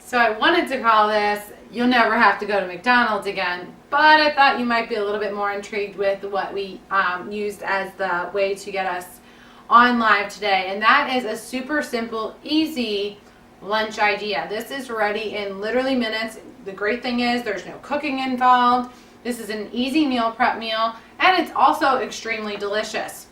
So I wanted to call this, You'll Never Have to Go to McDonald's Again, but I thought you might be a little bit more intrigued with what we used as the way to get us on live today. And that is a super simple, easy lunch idea. This is ready in literally minutes. The great thing is there's no cooking involved. This is an easy meal prep meal, and it's also extremely delicious.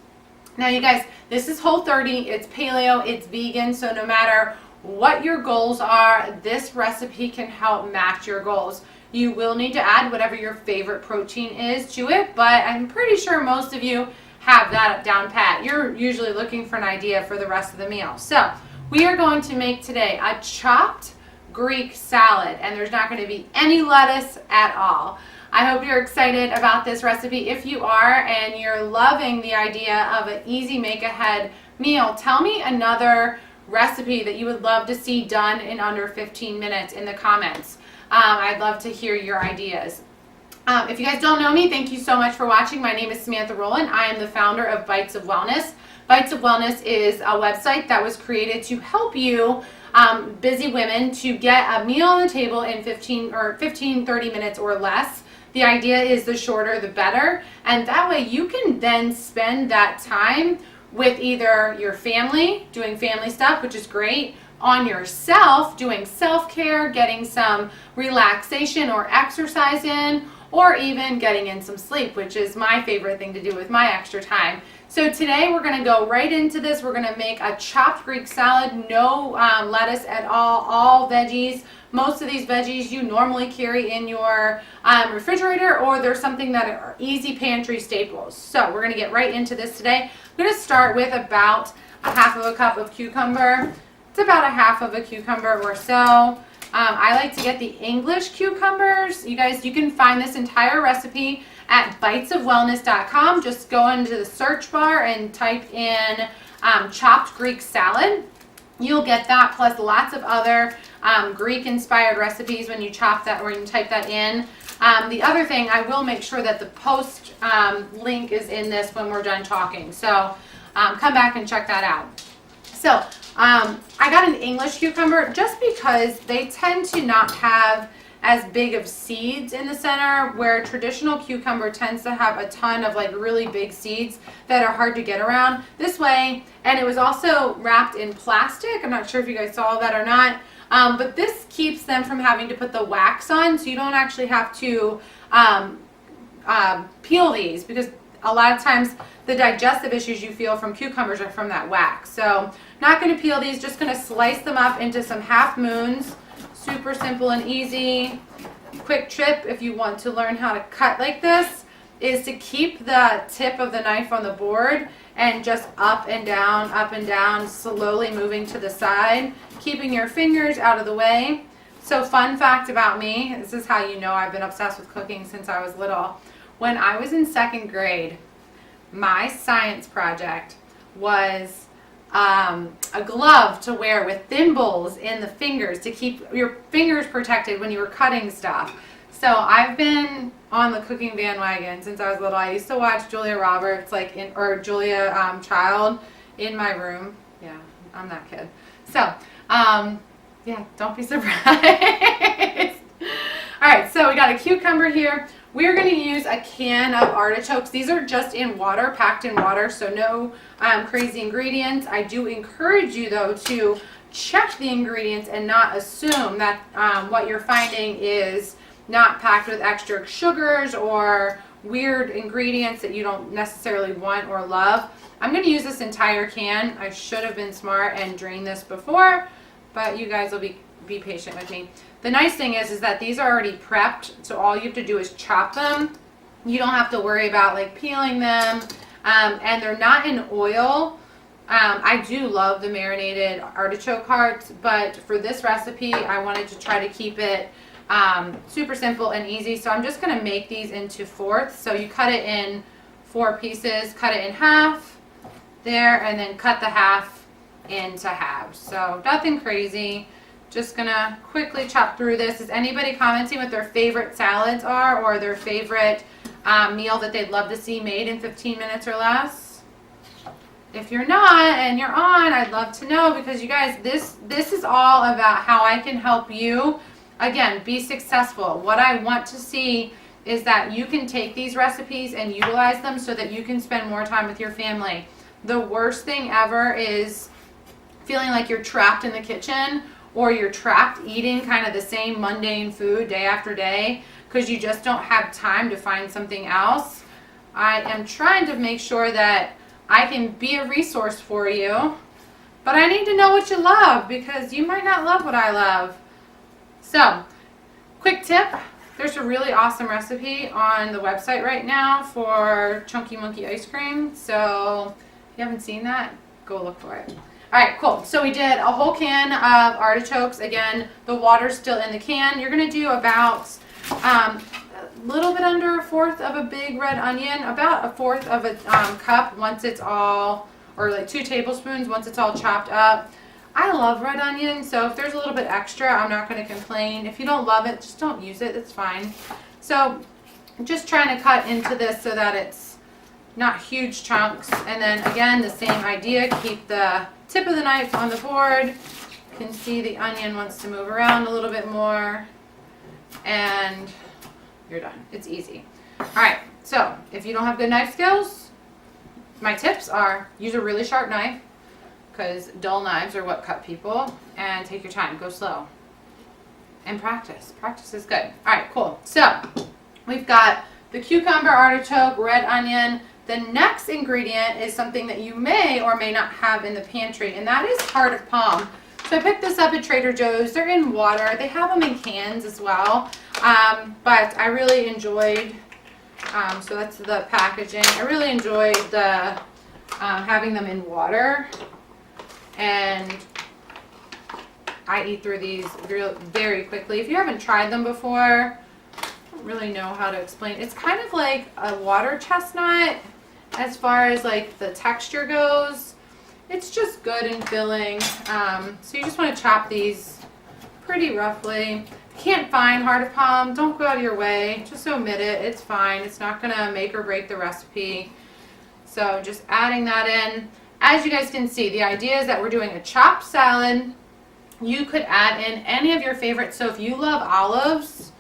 Now you guys, this is Whole30, it's paleo, it's vegan, so no matter what your goals are, this recipe can help match your goals. You will need to add whatever your favorite protein is to it, but I'm pretty sure most of you have that down pat. You're usually looking for an idea for the rest of the meal. So we are going to make today a chopped Greek salad, and there's not going to be any lettuce at all. I hope you're excited about this recipe. If you are and you're loving the idea of an easy make-ahead meal, tell me another recipe that you would love to see done in under 15 minutes in the comments. I'd love to hear your ideas. If you guys don't know me, thank you so much for watching. My name is Samantha Rowland. I am the founder of Bites of Wellness. Bites of Wellness is a website that was created to help you busy women to get a meal on the table in 30 minutes or less. The idea is the shorter the better, and that way you can then spend that time with either your family, doing family stuff, which is great, on yourself, doing self-care, getting some relaxation or exercise in, or even getting in some sleep, which is my favorite thing to do with my extra time. So today we're going to go right into this. We're going to make a chopped Greek salad, no lettuce at all veggies. Most of these veggies you normally carry in your refrigerator, or there's something that are easy pantry staples. So we're going to get right into this today. I'm going to start with about a half of a cup of cucumber. It's about a half of a cucumber or so. I like to get the English cucumbers. You guys, you can find this entire recipe at bitesofwellness.com. Just go into the search bar and type in chopped Greek salad. You'll get that, plus lots of other Greek-inspired recipes when you chop that or you type that in. The other thing, I will make sure that the post link is in this when we're done talking. So come back and check that out. So I got an English cucumber just because they tend to not have as big of seeds in the center, where traditional cucumber tends to have a ton of like really big seeds that are hard to get around. This way, and it was also wrapped in plastic. I'm not sure if you guys saw that or not, but this keeps them from having to put the wax on, so you don't actually have to peel these, because a lot of times the digestive issues you feel from cucumbers are from that wax. So not going to peel these, just going to slice them up into some half moons. Super simple and easy. Quick tip if you want to learn how to cut like this is to keep the tip of the knife on the board and just up and down, slowly moving to the side, keeping your fingers out of the way. So fun fact about me, this is how you know I've been obsessed with cooking since I was little. When I was in second grade, my science project was a glove to wear with thimbles in the fingers to keep your fingers protected when you were cutting stuff. So I've been on the cooking bandwagon since I was little. I used to watch Julia Roberts, or Julia Child in my room. Yeah, I'm that kid. So, yeah, don't be surprised. All right, so we got a cucumber here. We're going to use a can of artichokes. These are just in water, packed in water, so no crazy ingredients. I do encourage you, though, to check the ingredients and not assume that what you're finding is not packed with extra sugars or weird ingredients that you don't necessarily want or love. I'm going to use this entire can. I should have been smart and drained this before, but you guys will be patient with me. The nice thing is that these are already prepped, so all you have to do is chop them. You don't have to worry about like peeling them, and they're not in oil. I do love the marinated artichoke hearts, but for this recipe, I wanted to try to keep it super simple and easy. So I'm just going to make these into fourths. So you cut it in 4 pieces, cut it in half there, and then cut the half into halves. So nothing crazy. Just gonna quickly chop through this. Is anybody commenting what their favorite salads are, or their favorite meal that they'd love to see made in 15 minutes or less? if you're not and you're on, I'd love to know, because you guys, this is all about how I can help you, again, be successful. What I want to see is that you can take these recipes and utilize them so that you can spend more time with your family. The worst thing ever is feeling like you're trapped in the kitchen, or you're trapped eating kind of the same mundane food day after day because you just don't have time to find something else. I am trying to make sure that I can be a resource for you, but I need to know what you love, because you might not love what I love. So, quick tip, there's a really awesome recipe on the website right now for Chunky Monkey ice cream. So, if you haven't seen that, go look for it. Alright, cool. So we did a whole can of artichokes. Again, the water's still in the can. You're going to do about a little bit under 1/4 of a big red onion, about 1/4 of a cup once it's all, or like 2 tablespoons once it's all chopped up. I love red onion, so if there's a little bit extra, I'm not going to complain. If you don't love it, just don't use it. It's fine. So I'm just trying to cut into this so that it's not huge chunks. And then again, the same idea, keep the tip of the knife on the board. You can see the onion wants to move around a little bit more, and you're done. It's easy. Alright, so if you don't have good knife skills, my tips are use a really sharp knife, because dull knives are what cut people, and take your time, go slow, and practice. Practice is good. Alright, cool. So we've got the cucumber, artichoke, red onion. The next ingredient is something that you may or may not have in the pantry, and that is heart of palm. So I picked this up at Trader Joe's. They're in water. They have them in cans as well, but I really enjoyed, so that's the packaging. I really enjoyed the having them in water, and I eat through these very quickly. If you haven't tried them before, I don't really know how to explain. It's kind of like a water chestnut as far as like the texture goes. It's just good and filling. So you just want to chop these pretty roughly. If you can't find heart of palm, don't go out of your way. Just omit it. It's fine. It's not going to make or break the recipe. So just adding that in. As you guys can see, the idea is that we're doing a chopped salad. You could add in any of your favorites. So if you love olives,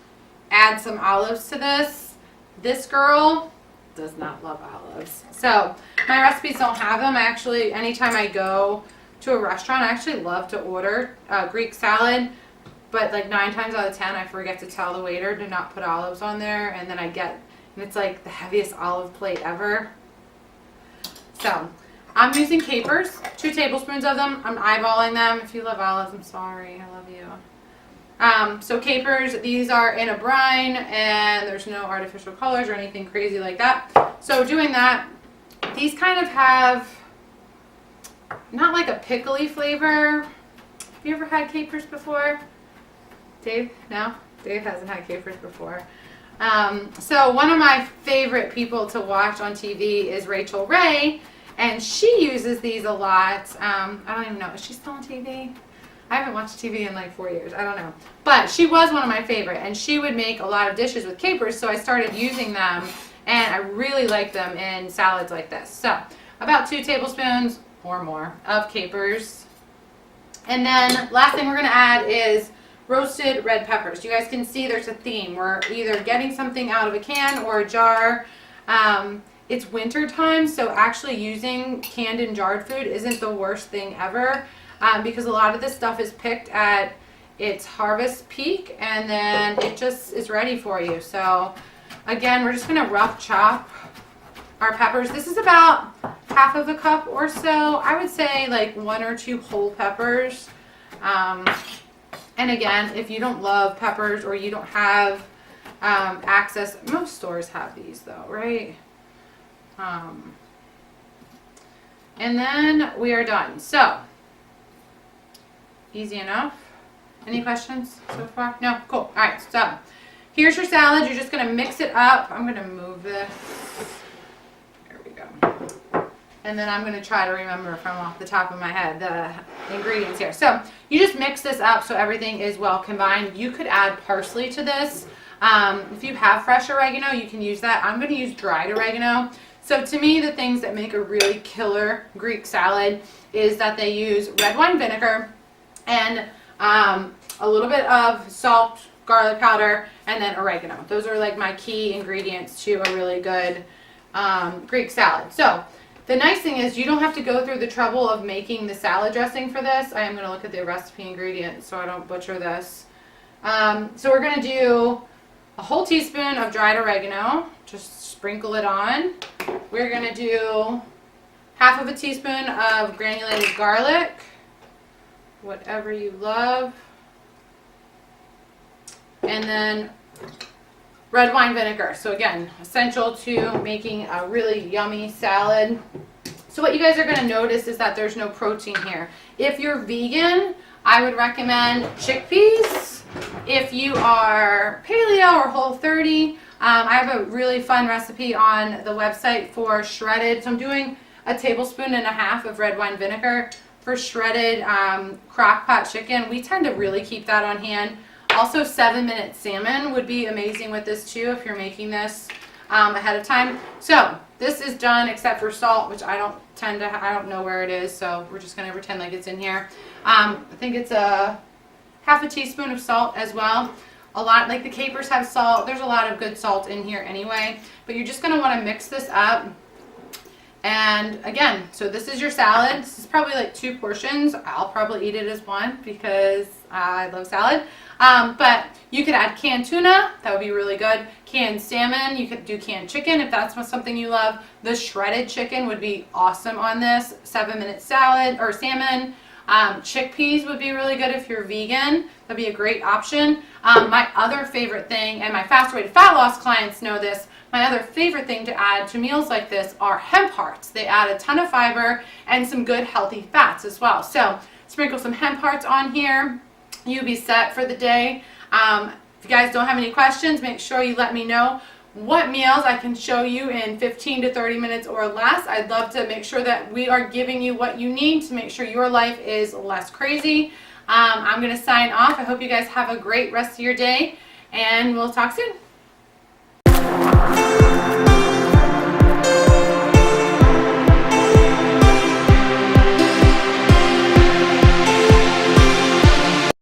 add some olives to this. This girl does not love olives. So my recipes don't have them. Actually, anytime I go to a restaurant, I actually love to order Greek salad, but like 9 times out of 10, I forget to tell the waiter to not put olives on there, and then and it's like the heaviest olive plate ever. So I'm using capers, 2 tablespoons of them. I'm eyeballing them. If you love olives, I'm sorry. I love you. So capers, these are in a brine, and there's no artificial colors or anything crazy like that. So doing that, these kind of have not like a pickly flavor. Have you ever had capers before? Dave? No? Dave hasn't had capers before. So one of my favorite people to watch on TV is Rachel Ray, and she uses these a lot. I don't even know. Is she still on TV? I haven't watched TV in like 4 years. I don't know. But she was one of my favorite, and she would make a lot of dishes with capers, so I started using them, and I really like them in salads like this. So about 2 tablespoons or more of capers. And then last thing we're going to add is roasted red peppers. You guys can see there's a theme. We're either getting something out of a can or a jar. It's winter time, so actually using canned and jarred food isn't the worst thing ever. Because a lot of this stuff is picked at its harvest peak, and then it just is ready for you. So again, we're just going to rough chop our peppers. This is about half of a cup or so. I would say like 1 or 2 whole peppers. And again, if you don't love peppers or you don't have access, most stores have these though, right? And then we are done. So easy enough. Any questions so far? No? Cool. All right. So here's your salad. You're just going to mix it up. I'm going to move this. There we go. And then I'm going to try to remember from off the top of my head the ingredients here. So you just mix this up so everything is well combined. You could add parsley to this. If you have fresh oregano, you can use that. I'm going to use dried oregano. So to me, the things that make a really killer Greek salad is that they use red wine vinegar and a little bit of salt, garlic powder, and then oregano. Those are like my key ingredients to a really good Greek salad. So the nice thing is you don't have to go through the trouble of making the salad dressing for this. I am going to look at the recipe ingredients so I don't butcher this. So we're going to do a whole teaspoon of dried oregano. Just sprinkle it on. We're going to do half of a teaspoon of granulated garlic, whatever you love. And then red wine vinegar. So again, essential to making a really yummy salad. So what you guys are going to notice is that there's no protein here. If you're vegan, I would recommend chickpeas. If you are paleo or Whole30, I have a really fun recipe on the website for shredded. So I'm doing a tablespoon and a half of red wine vinegar for shredded crock pot chicken. We tend to really keep that on hand. Also, 7-minute salmon would be amazing with this too if you're making this ahead of time. So this is done except for salt, which I don't know where it is, so we're just going to pretend like it's in here. I think it's a half a teaspoon of salt as well. A lot, like the capers have salt. There's a lot of good salt in here anyway, but you're just going to want to mix this up. And again, so this is your salad. This is probably like 2 portions. I'll probably eat it as one because I love salad. But you could add canned tuna. That would be really good. Canned salmon. You could do canned chicken if that's something you love. The shredded chicken would be awesome on this. 7-minute salad or salmon. Chickpeas would be really good if you're vegan. That'd be a great option. My other favorite thing, and my Fast Way to Fat Loss clients know this, my other favorite thing to add to meals like this are hemp hearts. They add a ton of fiber and some good healthy fats as well. So sprinkle some hemp hearts on here. You'll be set for the day. If you guys don't have any questions, make sure you let me know what meals I can show you in 15 to 30 minutes or less. I'd love to make sure that we are giving you what you need to make sure your life is less crazy. I'm going to sign off. I hope you guys have a great rest of your day, and we'll talk soon.